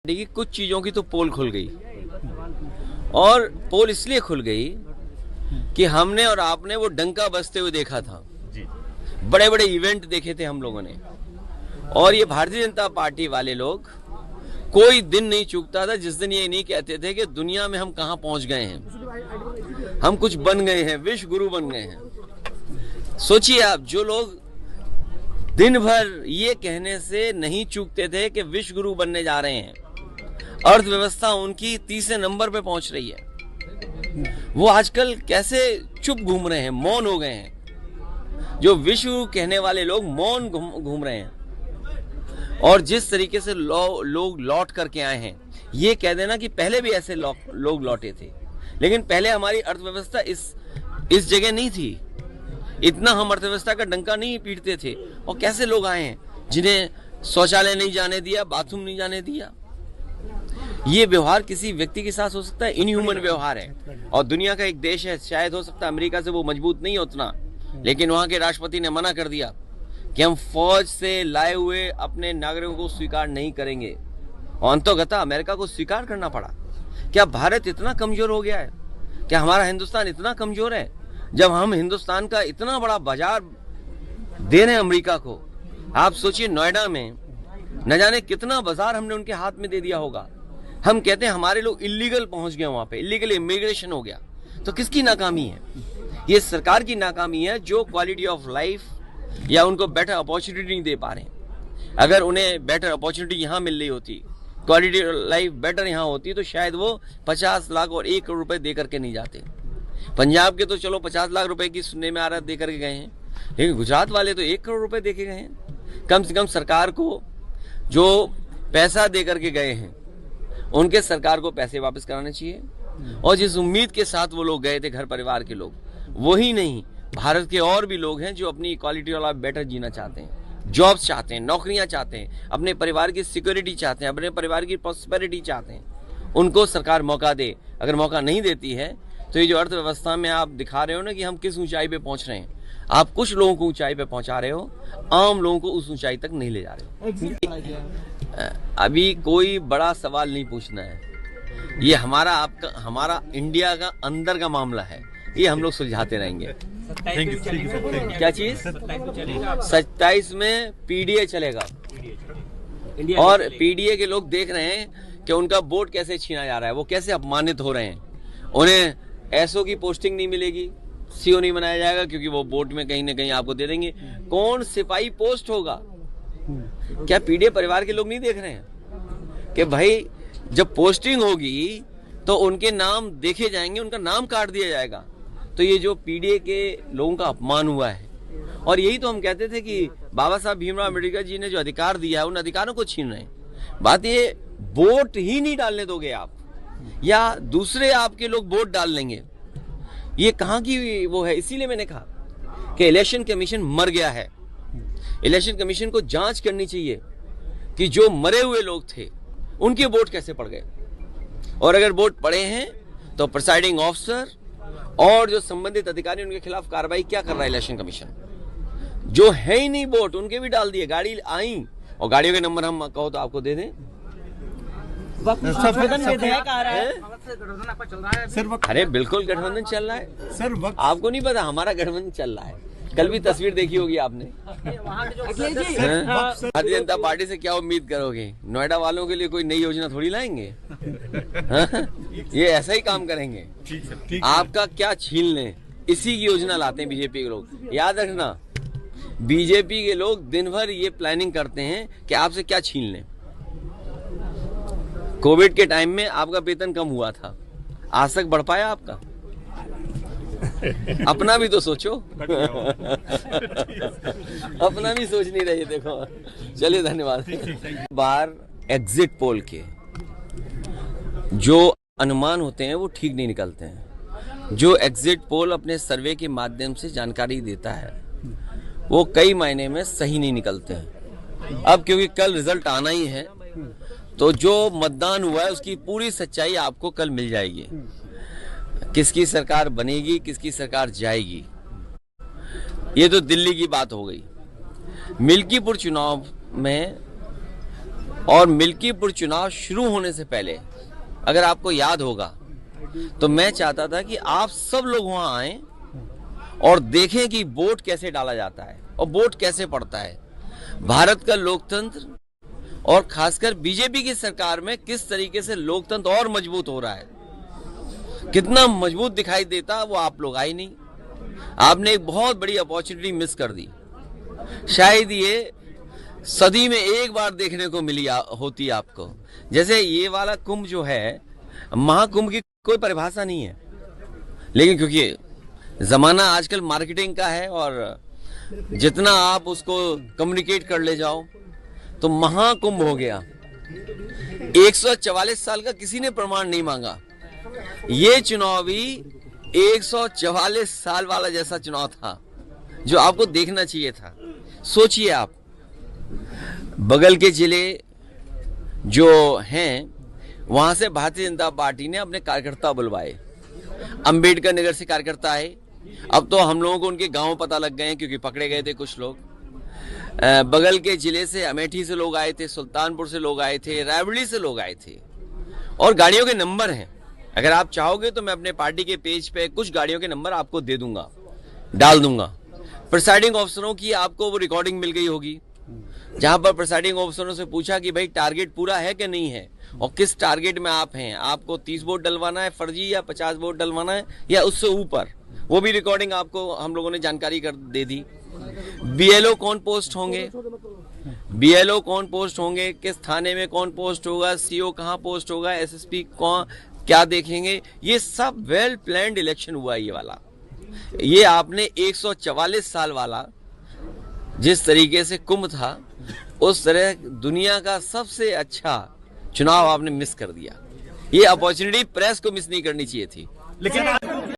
कि कुछ चीजों की तो पोल खुल गई, और पोल इसलिए खुल गई कि हमने और आपने वो डंका बजते हुए देखा था। बड़े बड़े इवेंट देखे थे हम लोगों ने, और ये भारतीय जनता पार्टी वाले लोग कोई दिन नहीं चूकता था जिस दिन ये नहीं कहते थे कि दुनिया में हम कहां पहुंच गए हैं, हम कुछ बन गए हैं, विश्व गुरु बन गए हैं। सोचिए आप, जो लोग दिन भर ये कहने से नहीं चूकते थे कि विश्व गुरु बनने जा रहे हैं, अर्थव्यवस्था उनकी तीसरे नंबर पे पहुंच रही है, वो आजकल कैसे चुप घूम रहे हैं, मौन हो गए हैं। जो विश्व कहने वाले लोग मौन घूम रहे हैं, और जिस तरीके से लोग लौट करके आए हैं, ये कह देना कि पहले भी ऐसे लोग लौटे थे, लेकिन पहले हमारी अर्थव्यवस्था इस जगह नहीं थी, इतना हम अर्थव्यवस्था का डंका नहीं पीटते थे। और कैसे लोग आए हैं जिन्हें शौचालय नहीं जाने दिया, बाथरूम नहीं जाने दिया। ये व्यवहार किसी व्यक्ति के साथ हो सकता है, इनह्यूमन व्यवहार है। और दुनिया का एक देश है, शायद हो सकता है अमेरिका से वो मजबूत नहीं है उतना, लेकिन वहां के राष्ट्रपति ने मना कर दिया कि हम फौज से लाए हुए अपने नागरिकों को स्वीकार नहीं करेंगे, और अंततः अमेरिका को स्वीकार करना पड़ा। क्या भारत इतना कमजोर हो गया है? क्या हमारा हिंदुस्तान इतना कमजोर है जब हम हिंदुस्तान का इतना बड़ा बाजार दे रहे हैं अमेरिका को? आप सोचिए, नोएडा में न जाने कितना बाजार हमने उनके हाथ में दे दिया होगा। हम कहते हैं हमारे लोग इलीगल पहुंच गए, वहां पे इलीगल इमिग्रेशन हो गया। तो किसकी नाकामी है? ये सरकार की नाकामी है, जो क्वालिटी ऑफ लाइफ या उनको बेटर अपॉर्चुनिटी नहीं दे पा रहे हैं। अगर उन्हें बेटर अपॉर्चुनिटी यहाँ मिल रही होती, क्वालिटी लाइफ बेटर यहाँ होती, तो शायद वो 50 लाख और 1 करोड़ रुपए दे करके नहीं जाते। पंजाब के तो चलो 50 लाख रुपए की सुनने में आ रहा दे करके गए हैं, लेकिन गुजरात वाले तो 1 करोड़ रुपए दे के गए हैं। कम से कम सरकार को जो पैसा दे करके गए हैं, उनके सरकार को पैसे वापस कराने चाहिए। और जिस उम्मीद के साथ वो लोग गए थे, घर परिवार के लोग, वही नहीं, भारत के और भी लोग हैं जो अपनी क्वालिटी वाला बेटर जीना चाहते हैं, जॉब्स चाहते हैं, नौकरियां चाहते हैं, अपने परिवार की सिक्योरिटी चाहते हैं, अपने परिवार की प्रॉस्पेरिटी चाहते हैं। उनको सरकार मौका दे। अगर मौका नहीं देती है तो ये जो अर्थव्यवस्था में आप दिखा रहे हो ना कि हम किस ऊंचाई पे पहुंच रहे हैं, आप कुछ लोगों को ऊंचाई पे पहुंचा रहे हो, आम लोगों को उस ऊंचाई तक नहीं ले जा रहे हो। अभी कोई बड़ा सवाल नहीं पूछना है, ये हमारा इंडिया का अंदर का मामला है, ये हम लोग सुलझाते रहेंगे। क्या चीज? 27 में पीडीए चलेगा, और पीडीए के लोग देख रहे हैं कि उनका वोट कैसे छीना जा रहा है, वो कैसे अपमानित हो रहे हैं। उन्हें एसओ की पोस्टिंग नहीं मिलेगी, सीओ नहीं बनाया जाएगा, क्योंकि वो वोट में कहीं ना कहीं आपको दे देंगे। कौन सिपाही पोस्ट होगा? क्या पीडीए परिवार के लोग नहीं देख रहे हैं कि भाई जब पोस्टिंग होगी तो उनके नाम देखे जाएंगे, उनका नाम काट दिया जाएगा? तो ये जो पीडीए के लोगों का अपमान हुआ है, और यही तो हम कहते थे कि बाबा साहब भीमराव अम्बेडकर जी ने जो अधिकार दिया है, उन अधिकारों को छीन रहे हैं। बात ये, वोट ही नहीं डालने दोगे आप, या दूसरे आपके लोग वोट डाल लेंगे, ये कहां की वो है? इसीलिए मैंने कहा कि इलेक्शन कमीशन मर गया है। इलेक्शन कमीशन को जांच करनी चाहिए कि जो मरे हुए लोग थे उनके वोट कैसे पड़ गए, और अगर वोट पड़े हैं तो प्रिसाइडिंग ऑफिसर और जो संबंधित अधिकारी, उनके खिलाफ कार्रवाई क्या कर रहा है इलेक्शन कमीशन? जो है ही नहीं वोट, उनके भी डाल दिए। गाड़ी आई, और गाड़ियों के नंबर हम कहो तो आपको दे दें। अरे बिल्कुल गठबंधन चल रहा है सर, आपको नहीं पता? हमारा गठबंधन चल रहा है। कल भी तस्वीर देखी होगी आपने। भारतीय जनता पार्टी से क्या उम्मीद करोगे? नोएडा वालों के लिए कोई नई योजना थोड़ी लाएंगे। ये ऐसा ही काम करेंगे, आपका क्या छीन लें, इसी की योजना लाते हैं बीजेपी के लोग। याद रखना, बीजेपी के लोग दिन भर ये प्लानिंग करते हैं कि आपसे क्या छीन लें। कोविड के टाइम में आपका वेतन कम हुआ था, आज तक बढ़ पाया आपका? अपना भी तो सोचो। अपना भी सोच नहीं रहे, देखो। चलिए, धन्यवाद। बार एग्जिट पोल के जो अनुमान होते हैं वो ठीक नहीं निकलते हैं। जो एग्जिट पोल अपने सर्वे के माध्यम से जानकारी देता है, वो कई मायने में सही नहीं निकलते हैं। अब क्योंकि कल रिजल्ट आना ही है, तो जो मतदान हुआ है उसकी पूरी सच्चाई आपको कल मिल जाएगी। किसकी सरकार बनेगी, किसकी सरकार जाएगी, ये तो दिल्ली की बात हो गई। मिल्कीपुर चुनाव में और मिल्कीपुर चुनाव शुरू होने से पहले अगर आपको याद होगा तो मैं चाहता था कि आप सब लोग वहां आए और देखें कि वोट कैसे डाला जाता है और वोट कैसे पड़ता है। भारत का लोकतंत्र और खासकर बीजेपी की सरकार में किस तरीके से लोकतंत्र और मजबूत हो रहा है, कितना मजबूत दिखाई देता, वो आप लोग आए नहीं। आपने एक बहुत बड़ी अपॉर्चुनिटी मिस कर दी। शायद ये सदी में एक बार देखने को मिली होती आपको। जैसे ये वाला कुंभ जो है, महाकुंभ की कोई परिभाषा नहीं है, लेकिन क्योंकि जमाना आजकल मार्केटिंग का है और जितना आप उसको कम्युनिकेट कर ले जाओ तो महाकुंभ हो गया। 144 साल का किसी ने प्रमाण नहीं मांगा। ये चुनाव भी 144 साल वाला जैसा चुनाव था जो आपको देखना चाहिए था। सोचिए आप, बगल के जिले जो हैं वहां से भारतीय जनता पार्टी ने अपने कार्यकर्ता बुलवाए। अंबेडकर नगर से कार्यकर्ता आए। अब तो हम लोगों को उनके गांव पता लग गए हैं क्योंकि पकड़े गए थे कुछ लोग। बगल के जिले से अमेठी से लोग आए थे, सुल्तानपुर से लोग आए थे, रायबरेली से लोग आए थे और गाड़ियों के नंबर हैं। अगर आप चाहोगे तो मैं अपने पार्टी के पेज पे कुछ गाड़ियों के नंबर आपको दे दूंगा, डाल दूंगा। प्रिसाइडिंग ऑफिसरों की आपको वो रिकॉर्डिंग मिल गई होगी जहां पर प्रिसाइडिंग ऑफिसरों से पूछा कि भाई टारगेट पूरा है कि नहीं है और किस टारगेट में आप हैं, आपको 30 वोट डलवाना है फर्जी या 50 वोट डलवाना है या उससे ऊपर, वो भी रिकॉर्डिंग आपको हम लोगों ने जानकारी कर दे दी। बीएलओ कौन पोस्ट होंगे, बीएलओ कौन पोस्ट होंगे, किस थाने में कौन पोस्ट होगा, सीओ कहां पोस्ट होगा, एसएसपी कौन क्या देखेंगे, ये सब वेल प्लान्ड इलेक्शन हुआ। ये वाला, ये आपने 144 साल वाला जिस तरीके से कुंभ था उस तरह दुनिया का सबसे अच्छा चुनाव आपने मिस कर दिया। ये अपॉर्चुनिटी प्रेस को मिस नहीं करनी चाहिए थी। लेकिन